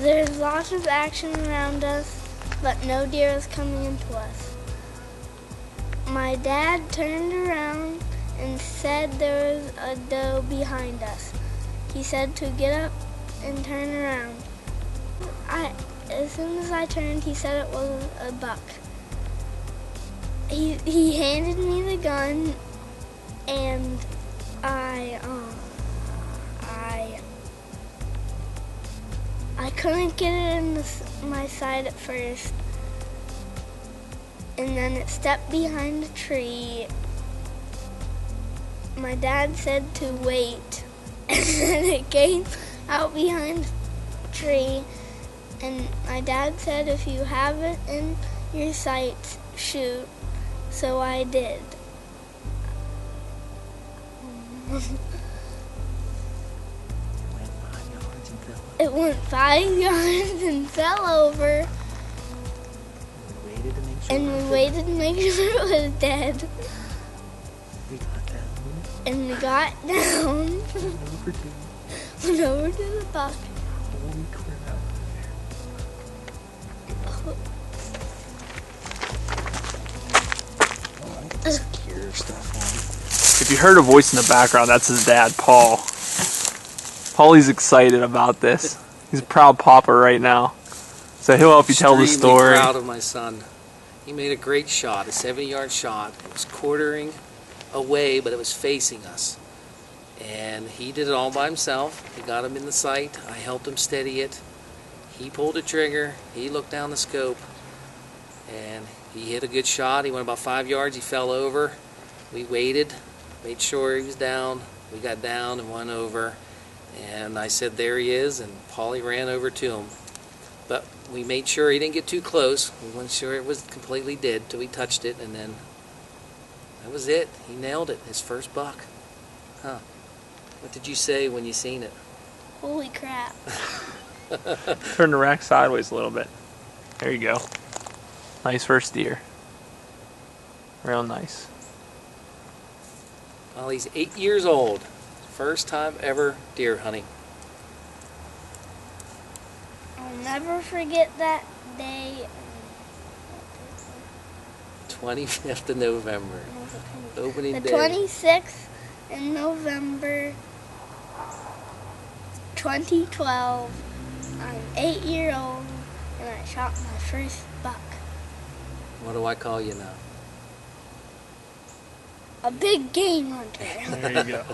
There's lots of action around us, but no deer is coming into us. My dad turned around and said there was a doe behind us. He said to get up and turn around. As soon as I turned, he said it was a buck. He handed me the gun, and I couldn't get it in my side at first, and then it stepped behind a tree. My dad said to wait, and then it came out behind a tree, and my dad said if you have it in your sights, shoot. So I did. It went 5 yards and fell over. And we waited to make sure it was dead. We got down. And we got down. Went over to the buck. Holy crap. Secure stuff on. If you heard a voice in the background, that's his dad, Paul. Paulie's excited about this. He's a proud papa right now. So he'll help you tell the story. Extremely proud of my son. He made a great shot, a 70-yard shot. It was quartering away, but it was facing us. And he did it all by himself. He got him in the sight. I helped him steady it. He pulled the trigger. He looked down the scope. And he hit a good shot. He went about 5 yards. He fell over. We waited, made sure he was down. We got down and went over. And I said, there he is. And Paulie ran over to him. But we made sure he didn't get too close. We weren't sure it was completely dead till we touched it. And then that was it. He nailed it. His first buck. Huh. What did you say when you seen it? Holy crap. Turn the rack sideways a little bit. There you go. Nice first deer. Real nice. Well, he's 8 years old. First time ever deer hunting. I'll never forget that day. 25th of November. Opening The day. 26th in November 2012. I'm 8-year-old and I shot my first buck. What do I call you now? A big game hunter. There you go.